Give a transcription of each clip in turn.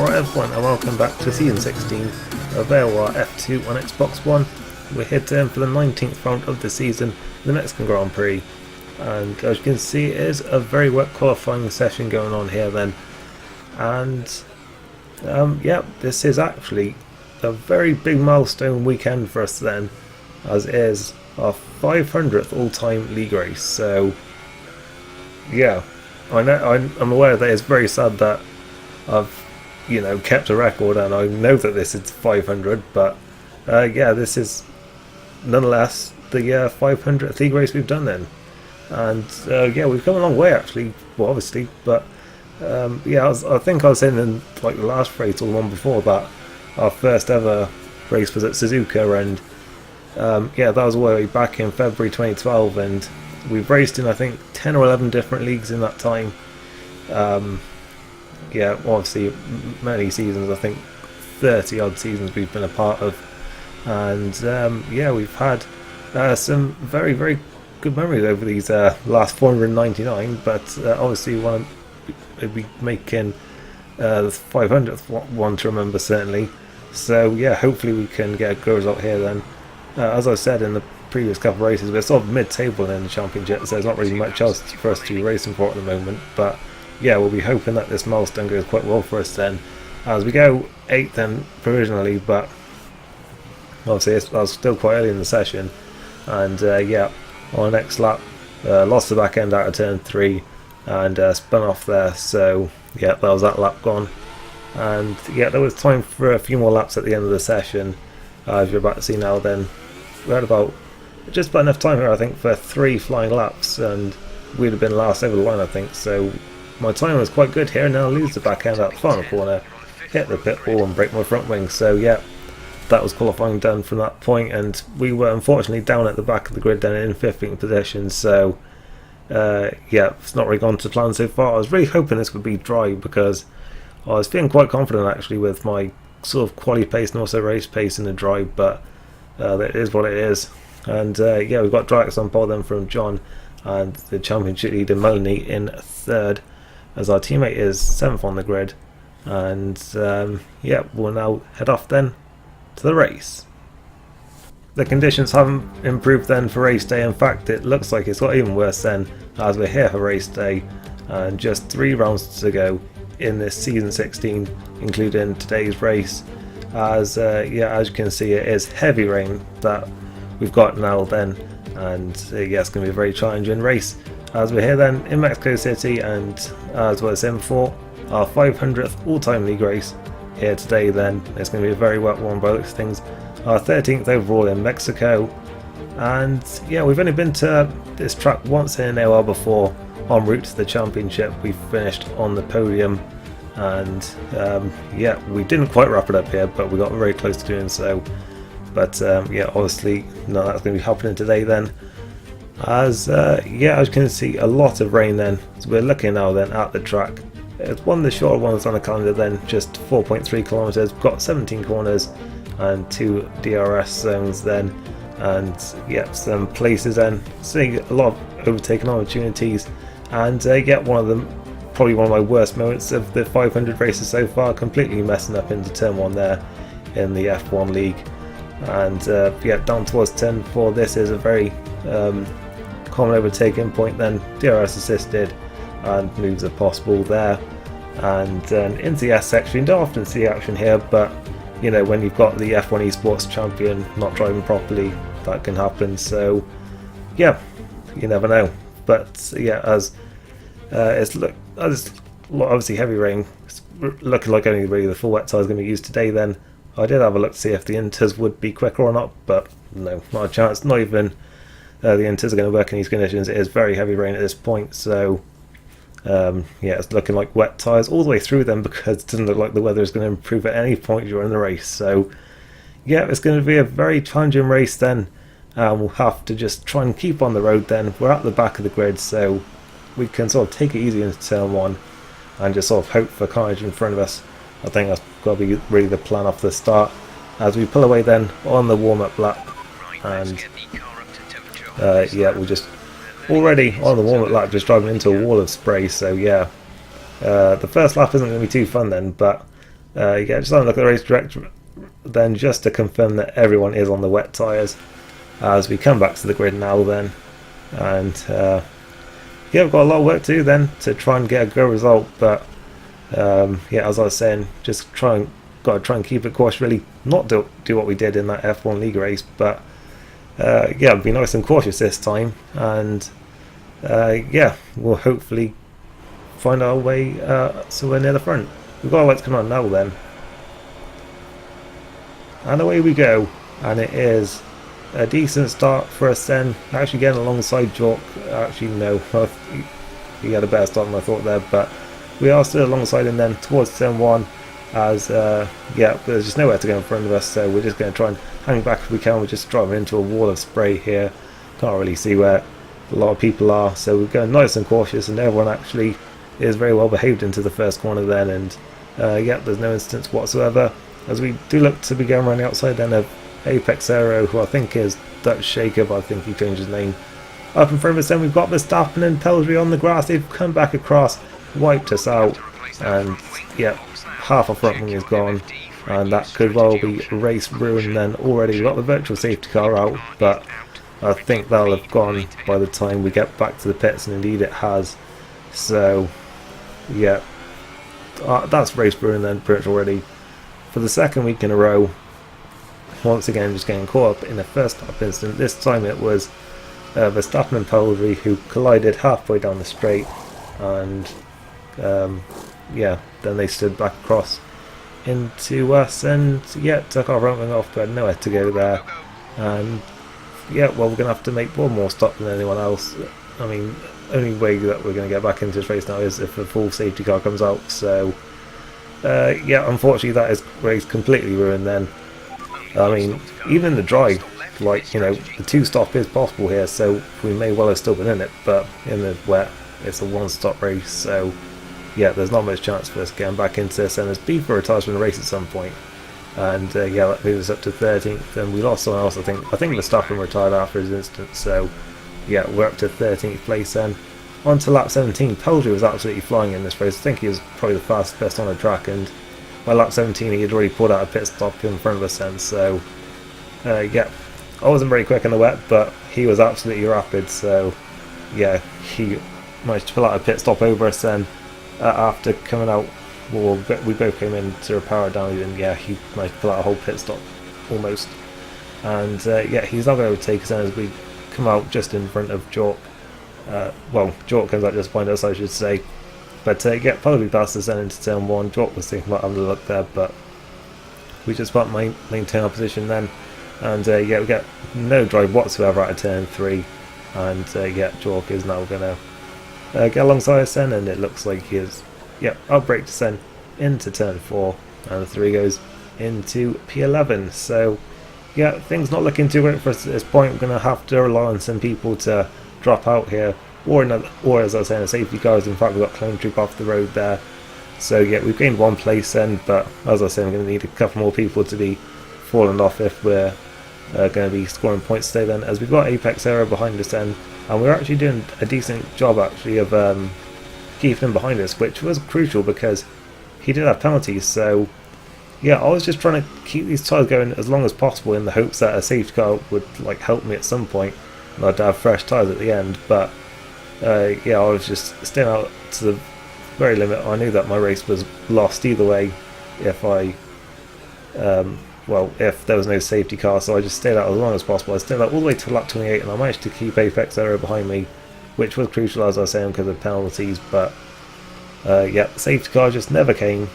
Alright everyone, and welcome back to Season 16 of AOR F2 on Xbox One. We're here today for the 19th round of the season, the Mexican Grand Prix. And as you can see, it is a very wet qualifying session going on here then. And yeah, this is actually a very big milestone weekend for us then, as it is our 500th all-time league race. So yeah, I'm aware that it's very sad that I've kept a record, and I know that this is 500, but yeah, this is nonetheless the 500th league race we've done then. And yeah, we've come a long way actually, well obviously, but yeah, I think I was saying in like the last race or the one before that our first ever race was at Suzuka, and yeah, that was way back in February 2012, and we've raced in I think 10 or 11 different leagues in that time. Yeah, obviously many seasons, I think 30 odd seasons we've been a part of, and yeah, we've had some very good memories over these last 499, but obviously want to be making the 500th one to remember certainly. So yeah, hopefully we can get a good result here then. As I said in the previous couple of races, we're sort of mid-table in the championship, so there's not really much else for us to be racing for at the moment, but yeah, we'll be hoping that this milestone goes quite well for us then, as we go 8th then provisionally, but obviously I was still quite early in the session. And yeah, on the next lap lost the back end out of turn 3 and spun off there, so yeah, that was that lap gone. And yeah, there was time for a few more laps at the end of the session, as you're about to see now. Then we had just about enough time here I think for 3 flying laps, and we'd have been last over the line I think, so my time was quite good here. And now I lose the back end out the final corner, hit the pit wall and break my front wing, so yeah, that was qualifying done from that point, and we were unfortunately down at the back of the grid then in 15th position, so yeah, it's not really gone to plan so far. I was really hoping this would be dry, because I was feeling quite confident actually with my sort of quali pace and also race pace in the dry, but that is what it is. And yeah, we've got Drax on pole then from John, and the championship leader Melanie in 3rd, as our teammate is 7th on the grid. And yeah, we'll now head off then to the race. The conditions haven't improved then for race day. In fact, it looks like it's got even worse then, as we're here for race day and just 3 rounds to go in this season 16, including today's race. As yeah, as you can see, it is heavy rain that we've got now then, and yeah, it's going to be a very challenging race as we're here then in Mexico City, and as I was saying before, our 500th all-time league race here today then. It's going to be a very wet one by the looks of things. Our 13th overall in Mexico, and yeah, we've only been to this track once in AOR before en route to the championship. We finished on the podium, and yeah, we didn't quite wrap it up here, but we got very close to doing so. But yeah, obviously no, that's going to be happening today then, as yeah, as you can see, a lot of rain then. So we're looking now then at the track. It's one of the shorter ones on the calendar then, just 4.3 kilometers. We've got 17 corners and 2 DRS zones then, and yeah, some places then seeing a lot of overtaking opportunities. And yeah, one of them, probably one of my worst moments of the 500 races so far, completely messing up into turn 1 there in the F1 league. And yeah, down towards turn 4, this is a very common overtaking point then, DRS assisted, and moves are possible there. And then into the S section, you don't often see action here, but you know, when you've got the F1 esports champion not driving properly, that can happen. So yeah, you never know. But yeah, as it's obviously heavy rain, it's looking like only really the full wet tire is going to be used today then. I did have a look to see if the inters would be quicker or not, but no, not a chance. Not even the inters are going to work in these conditions. It is very heavy rain at this point, so yeah, it's looking like wet tyres all the way through them, because it doesn't look like the weather is going to improve at any point during the race. So yeah, it's going to be a very challenging race then. We'll have to just try and keep on the road then. We're at the back of the grid, so we can sort of take it easy into turn 1 and just sort of hope for carnage in front of us. I think that's got to be really the plan off the start, as we pull away then on the warm-up lap. And yeah, we'll just already on the warm-up lap just driving into a wall of spray. So yeah, the first lap isn't going to be too fun then, but Yeah, just having a look at the race director then, just to confirm that everyone is on the wet tyres as we come back to the grid now then. And yeah, we've got a lot of work to do then to try and get a good result, but yeah, as I was saying, just got to try and keep it cautious, really not do what we did in that F1 League race, but yeah, be nice and cautious this time, and yeah, we'll hopefully find our way so we're near the front. We've got a lot to come on now then, and away we go, and it is a decent start for us then, actually getting alongside Jork. Actually no, he had a better start than I thought there, but we are still alongside him then towards turn 1, as yeah, there's just nowhere to go in front of us, so we're just going to try and hang back if we can. We're just driving into a wall of spray here, can't really see where a lot of people are, so we're going nice and cautious, and everyone actually is very well behaved into the first corner then, and yeah, there's no incidents whatsoever, as we do look to be going around the outside then of Apex Aero, who I think is Dutch Shaker, but I think he changed his name. Up in front of us then we've got Verstappen and Pellery on the grass. They've come back across, wiped us out, and yeah, half our front wing is gone, and that could well be race ruin then already. We've got the virtual safety car out, but I think that'll have gone by the time we get back to the pits, and indeed it has. So yeah, that's race ruin then pretty much already for the second week in a row. Once again, just getting caught up in the first stop incident. This time it was Verstappen and Pellery who collided halfway down the straight, and yeah, then they stood back across into us, and yeah, took our front wing off, but had nowhere to go there. And yeah, well, we're going to have to make one more stop than anyone else. I mean, only way that we're going to get back into this race now is if a full safety car comes out. So yeah, unfortunately that is race completely ruined then. I mean, even in the dry, like, you know, the 2-stop is possible here, so we may well have still been in it, but in the wet, it's a 1-stop race, so yeah, there's not much chance for us getting back into this, and as Beaver retires from the race at some point, and yeah, that moves us up to 13th, and we lost someone else, I think Verstappen retired after his incident, so yeah, we're up to 13th place then. On to lap 17, Pellery was absolutely flying in this race. I think he was probably the fastest person on the track, and by lap 17 he had already pulled out a pit stop in front of us then, so yeah, I wasn't very quick in the wet, but he was absolutely rapid, so yeah, he managed to pull out a pit stop over us then after coming out. Well, we both came in to repair it down, and yeah, he managed to pull out a whole pit stop almost, and yeah, he's not going to overtake us then as we come out just in front of Jork. Well, Jork comes out just behind us, I should say. But yeah, probably passed us then into turn 1. Jork was thinking about having a look there, but we just about maintain our position then. And yeah, we get no drive whatsoever out of turn 3. And yeah, Jork is now going to get alongside us then, and it looks like he is, yeah, outbrake descent into turn 4. And the 3 goes into P11. So yeah, things not looking too great for us at this point. We're going to have to rely on some people to drop out here, or as I was saying, a safety cars. In fact, we've got Clone Troop off the road there, so yeah, we've gained 1 place then, but as I was saying, we're going to need a couple more people to be falling off if we're going to be scoring points today then, as we've got Apex Aero behind us then, and we're actually doing a decent job actually of keeping him behind us, which was crucial because he did have penalties. So yeah, I was just trying to keep these tyres going as long as possible in the hopes that a safety car would like help me at some point and I'd have fresh tyres at the end, but yeah, I was just staying out to the very limit. I knew that my race was lost either way if I well, if there was no safety car, so I just stayed out as long as possible. I stayed out all the way to lap 28, and I managed to keep Apex Aero behind me, which was crucial, as I was saying, because of penalties. But yeah, the safety car just never came,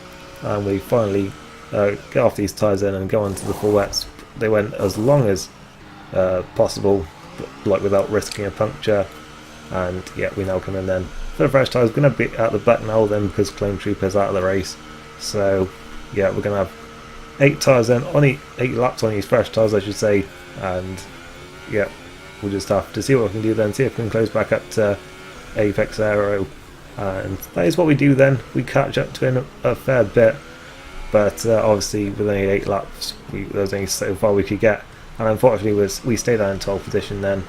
and we finally get off these tyres in and go on to the full wets. They went as long as possible, like without risking a puncture, and yeah, we now come in then for the fresh tyres. We're going to be at the back now then because Clone Trooper's out of the race, so yeah, we're going to have 8 tyres then, 8 laps on these fresh tyres I should say, and yeah, we'll just have to see what we can do then, see if we can close back up to Apex Aero, and that is what we do then. We catch up to him a fair bit, but obviously with only 8 laps there was only so far we could get, and unfortunately we stayed down in 12th position then.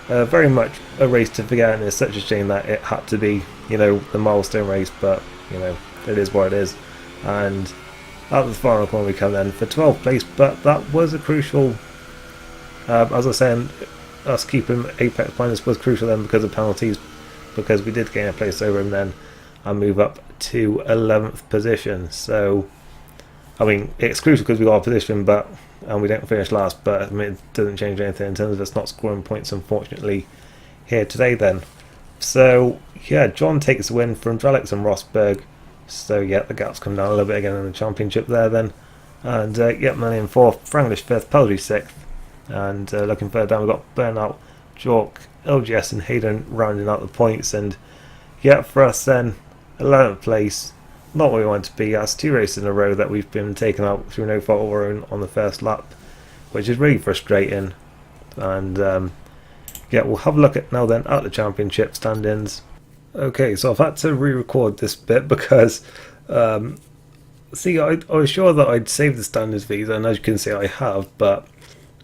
Very much a race to forget, and it's such a shame that it had to be, you know, the milestone race, but you know, it is what it is. And at the final corner we come then for 12th place, but that was a crucial, as I was saying, us keeping apex points was crucial then because of penalties, because we did gain a place over him then and move up to 11th position. So I mean, it's crucial because we got our position, but and we didn't finish last, but I mean, it doesn't change anything in terms of us not scoring points, unfortunately, here today then. So yeah, John takes the win from Drelix and Rosberg. So yeah, the gap's come down a little bit again in the championship there then. And yeah, Manny in 4th, Franglish 5th, Pellery 6th. And looking further down, we've got Burnout, Jork, LGS and Hayden rounding out the points. And yeah, for us then, 11th place. Not where we want to be. That's 2 races in a row that we've been taken out through no fault of our own on the first lap, which is really frustrating. And yeah, we'll have a look at now then at the championship standings. Okay, so I've had to re-record this bit because see, I was sure that I'd saved the standings for these, and as you can see I have, but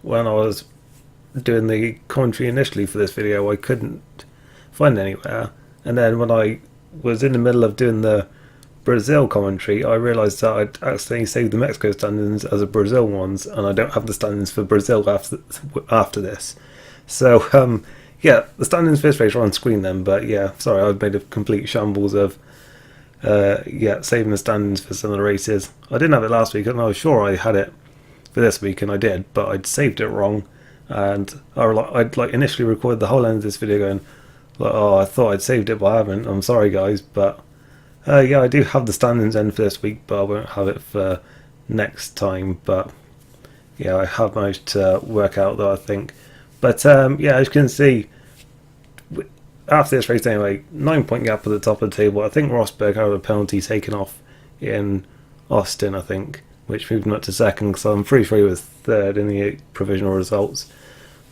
when I was doing the commentary initially for this video I couldn't find anywhere, and then when I was in the middle of doing the Brazil commentary, I realised that I'd accidentally saved the Mexico standings as a Brazil ones, and I don't have the standings for Brazil after this. So yeah, the standings for this race are on screen then, but yeah, sorry, I've made a complete shambles of yeah, saving the standings for some of the races. I didn't have it last week, and I was sure I had it for this week, and I did, but I'd saved it wrong, and I'd like initially recorded the whole end of this video going, like, oh, I thought I'd saved it, but I haven't. I'm sorry, guys, but yeah, I do have the standings end for this week, but I won't have it for next time. But yeah, I have managed to work out though, I think. But yeah, as you can see, after this race anyway, 9-point gap at the top of the table. I think Rosberg had a penalty taken off in Austin, I think, which moved him up to second, so I'm pretty sure he was third in the provisional results.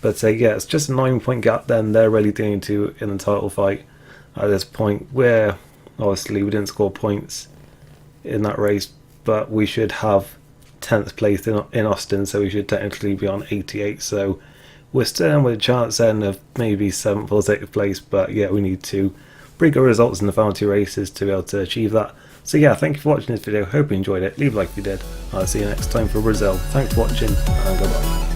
But yeah, it's just a 9-point gap then they're really doing to in the title fight at this point, where obviously we didn't score points in that race, but we should have 10th place in Austin, so we should technically be on 88. So we're still in with a chance then of maybe 7th or 6th place, but yeah, we need to bring good results in the final 2 races to be able to achieve that. So yeah, thank you for watching this video, hope you enjoyed it, leave a like if you did, I'll see you next time for Brazil. Thanks for watching, and goodbye.